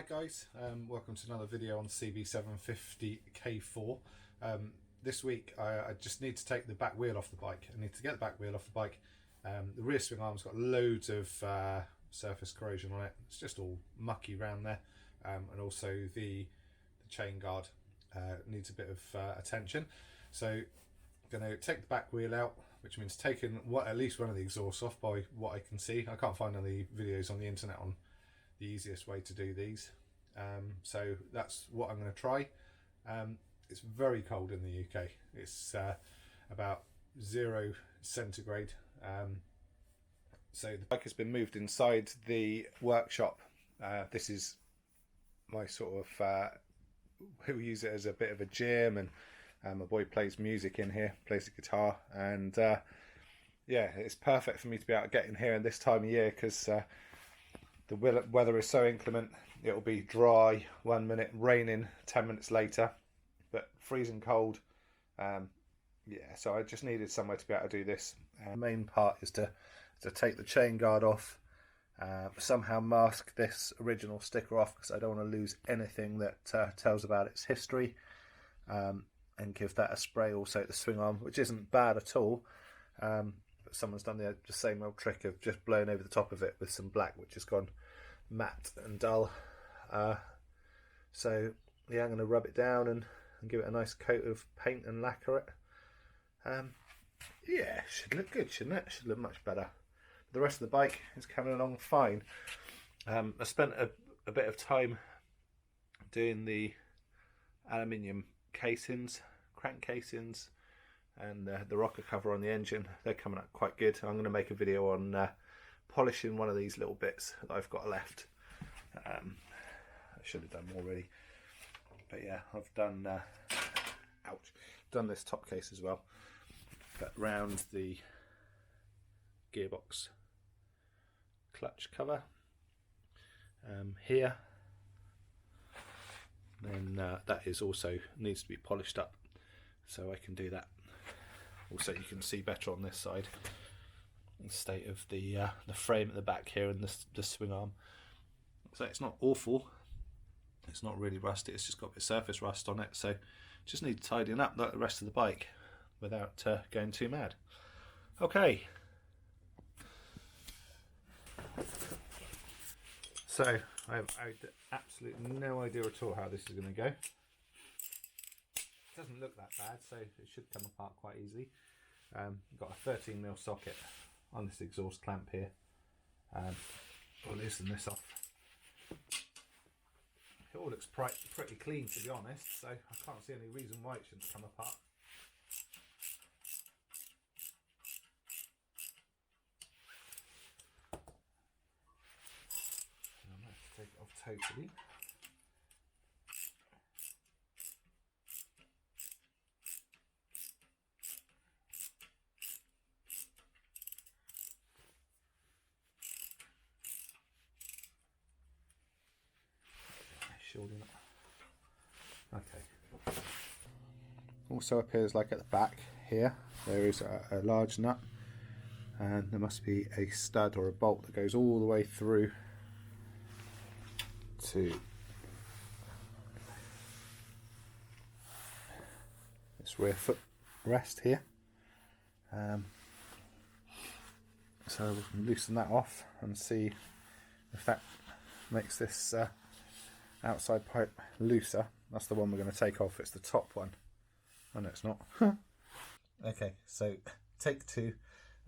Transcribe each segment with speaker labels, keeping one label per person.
Speaker 1: Hi guys, welcome to another video on CB750 K4. This week I just need to take the back wheel off the bike. I need to get the back wheel off the bike. The rear swing arm's got loads of surface corrosion on it. It's just all mucky around there, and also the chain guard needs a bit of attention. So I'm going to take the back wheel out, which means taking at least one of the exhausts off by what I can see. I can't find any videos on the internet on the easiest way to do these, so that's what I'm going to try. It's very cold in the UK. It's about 0 centigrade, so the bike has been moved inside the workshop. This is my sort of we use it as a bit of a gym, and my boy plays music in here, plays the guitar, and yeah, it's perfect for me to be able to get in here in this time of year, because the weather is so inclement. It'll be dry 1 minute, raining 10 minutes later, but freezing cold. Yeah, so I just needed somewhere to be able to do this. The main part is to take the chain guard off, somehow mask this original sticker off, because I don't want to lose anything that tells about its history, and give that a spray also at the swing arm, which isn't bad at all. But someone's done the same old trick of just blowing over the top of it with some black, which has gone matte and dull. So yeah, I'm going to rub it down and give it a nice coat of paint and lacquer it. Yeah, should look good, shouldn't it? Should look much better. The rest of the bike is coming along fine. I spent a bit of time doing the aluminium casings, crank casings, and the rocker cover on the engine. They're coming up quite good. I'm going to make a video on polishing one of these little bits that I've got left. I should have done more really, but yeah, I've done done this top case as well, but round the gearbox clutch cover here, then that is also needs to be polished up, so I can do that. Also, you can see better on this side the state of the frame at the back here and the swing arm. So it's not awful, it's not really rusty, it's just got a bit of surface rust on it, so just need tidying up like the rest of the bike without going too mad. Okay, so I have absolutely no idea at all how this is going to go. It doesn't look that bad, so it should come apart quite easily. Got a 13mm socket on this exhaust clamp here. We'll loosen this off. It all looks pretty clean, to be honest, so I can't see any reason why it shouldn't come apart. I'm going to have to take it off totally. Okay. Also appears like at the back here there is a large nut, and there must be a stud or a bolt that goes all the way through to this rear foot rest here. So we can loosen that off and see if that makes this outside pipe looser. That's the one we're going to take off. It's the top one. Oh no, it's not. Okay, so take two.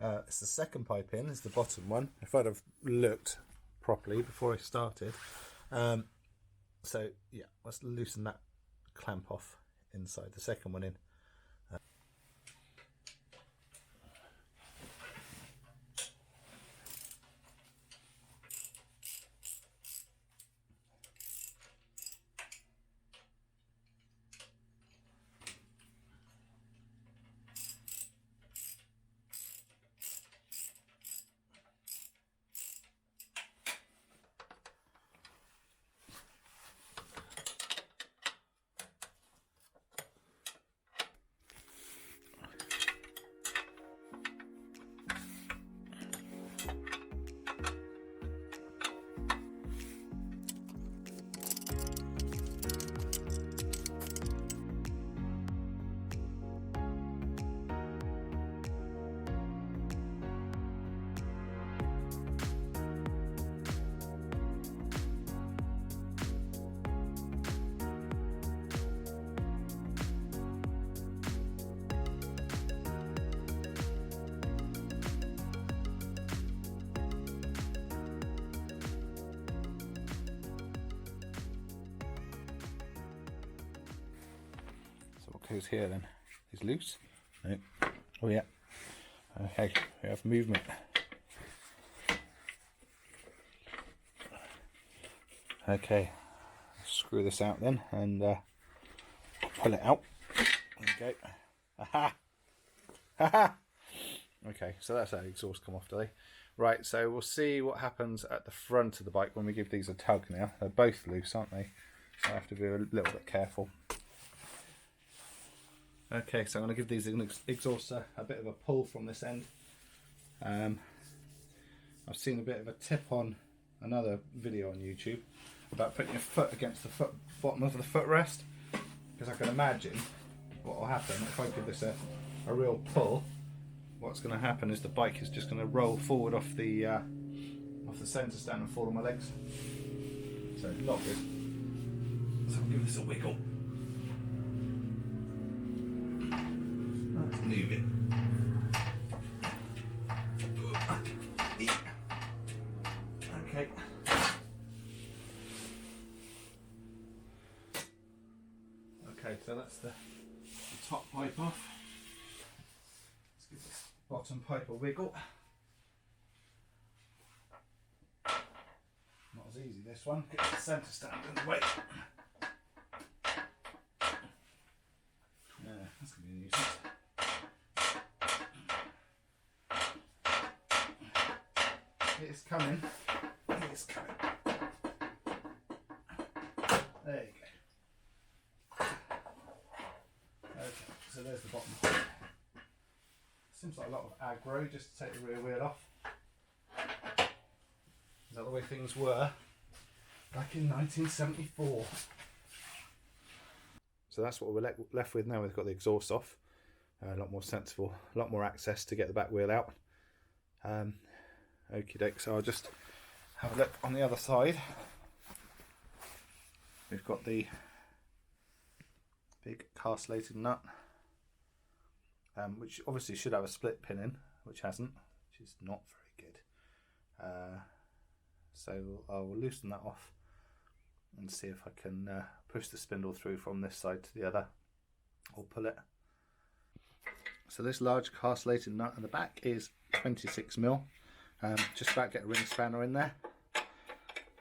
Speaker 1: It's the second pipe in, it's the bottom one. If I'd have looked properly before I started. So yeah, let's loosen that clamp off inside, the second one in. goes here then? Is loose? No. Oh yeah. Okay, we have movement. Okay, screw this out then and pull it out. There we go. Aha! Haha! Okay, so that's how the exhaust come off today. Right, so we'll see what happens at the front of the bike when we give these a tug now. They're both loose, aren't they? So I have to be a little bit careful. Okay, so I'm going to give these exhausts a bit of a pull from this end. I've seen a bit of a tip on another video on YouTube about putting your foot against the bottom of the footrest, because I can imagine what will happen if I give this a real pull. What's going to happen is the bike is just going to roll forward off the centre stand and fall on my legs. So not good. So I'll give this a wiggle. Let's move it. Okay. Okay, so that's the top pipe off. Let's give this bottom pipe a wiggle. Not as easy this one, get the centre stand in the way. Yeah, that's going to be a nuisance. It's coming. It's coming. There you go. Okay, so there's the bottom. Seems like a lot of aggro just to take the rear wheel off. Is that the way things were back in 1974? So that's what we're left with now. We've got the exhaust off. A lot more sensible, a lot more access to get the back wheel out. Okie doke, so I'll just have a look on the other side. We've got the big castellated nut, which obviously should have a split pin in, which hasn't, which is not very good. So I'll loosen that off and see if I can push the spindle through from this side to the other, or pull it. So this large castellated nut at the back is 26mm. Just about get a ring spanner in there. I'm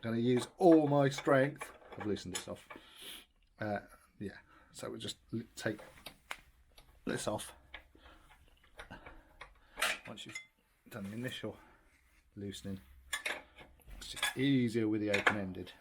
Speaker 1: going to use all my strength. I've loosened this off. Yeah, so we'll just take this off. Once you've done the initial loosening, it's just easier with the open-ended.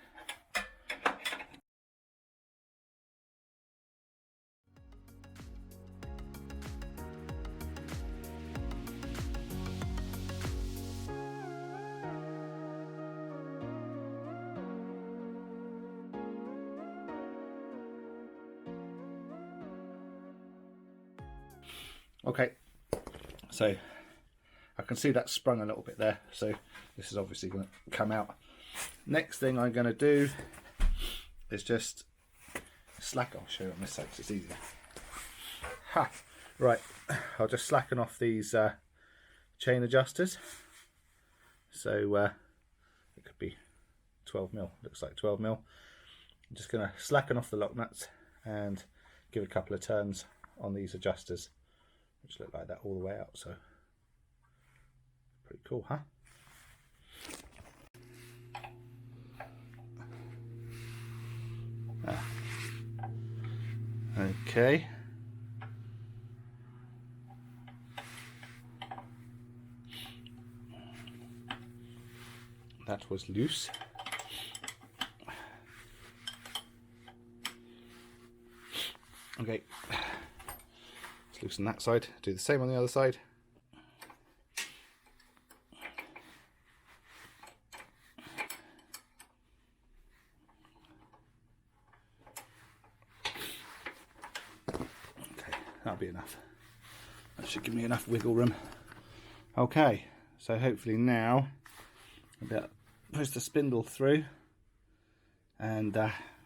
Speaker 1: Okay, so I can see that sprung a little bit there, so this is obviously going to come out. Next thing I'm going to do is just slack. I'll show you on this side because it's easier. Ha! Right, I'll just slacken off these chain adjusters. So it could be 12mm, looks like 12mm. I'm just going to slacken off the lock nuts and give a couple of turns on these adjusters, which look like that all the way out, so pretty cool, huh? Okay. That was loose. Okay. Loosen that side, do the same on the other side. Okay, that'll be enough. That should give me enough wiggle room. Okay, so hopefully now I'll be able to push the spindle through and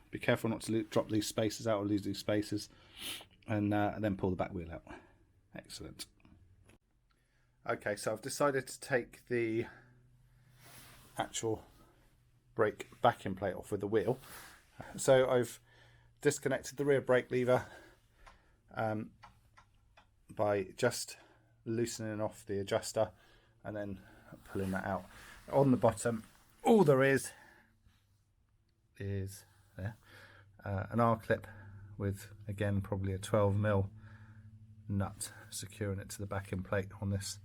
Speaker 1: be careful not to drop these spacers out or lose these spacers. And then pull the back wheel out. Excellent. Okay, so I've decided to take the actual brake backing plate off with the wheel. So I've disconnected the rear brake lever, by just loosening off the adjuster and then pulling that out. On the bottom, all there is there an R-clip with, again, probably a 12mm nut securing it to the backing plate on this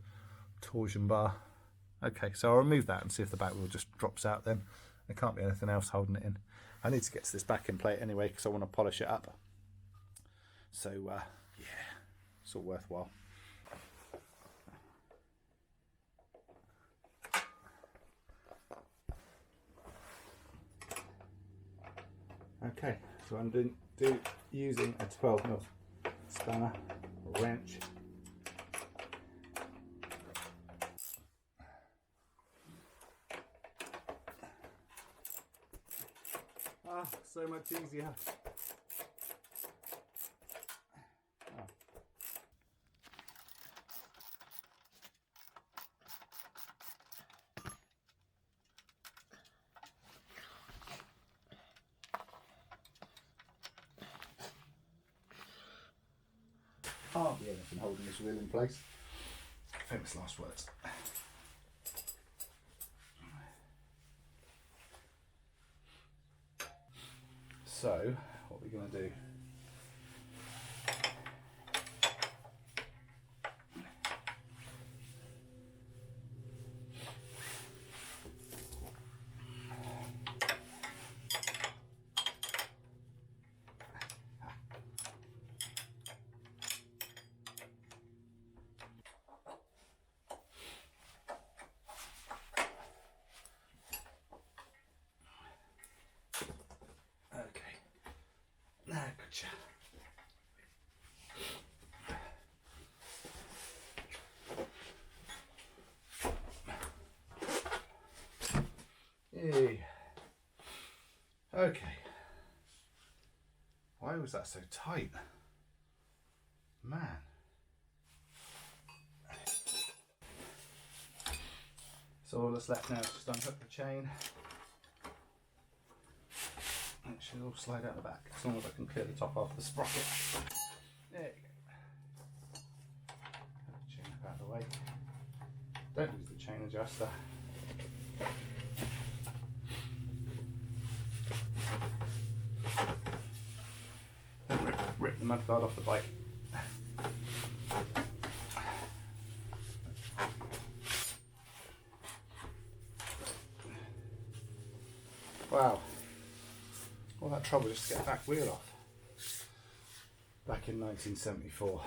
Speaker 1: torsion bar. Okay, so I'll remove that and see if the back wheel just drops out then. There can't be anything else holding it in. I need to get to this backing plate anyway because I want to polish it up. So yeah, it's all worthwhile. Okay, so I'm using a 12mm spanner or wrench. Ah, so much easier. Can't be anything holding this wheel in place. Famous last words. So, what we're going to do, gotcha. Yay. Okay. Why was that so tight? Man. So all that's left now is just unhook the chain. It should all slide out the back as long as I can clear the top off the sprocket. There you go. Have the chain out of the way. Don't use the chain adjuster. Rip the mudguard off the bike. Wow. All that trouble just to get the back wheel off. Back in 1974.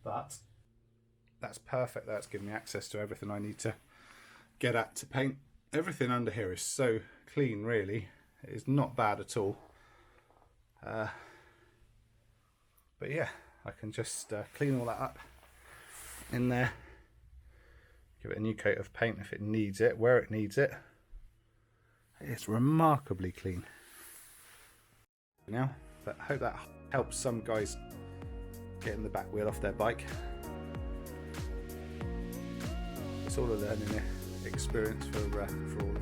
Speaker 1: But that's perfect. That's given me access to everything I need to get at to paint. Everything under here is so clean, really. It is not bad at all. But yeah, I can just clean all that up in there. Give it a new coat of paint if it needs it, where it needs it. It's remarkably clean now, but I hope that helps some guys getting the back wheel off their bike. It's all a learning experience for all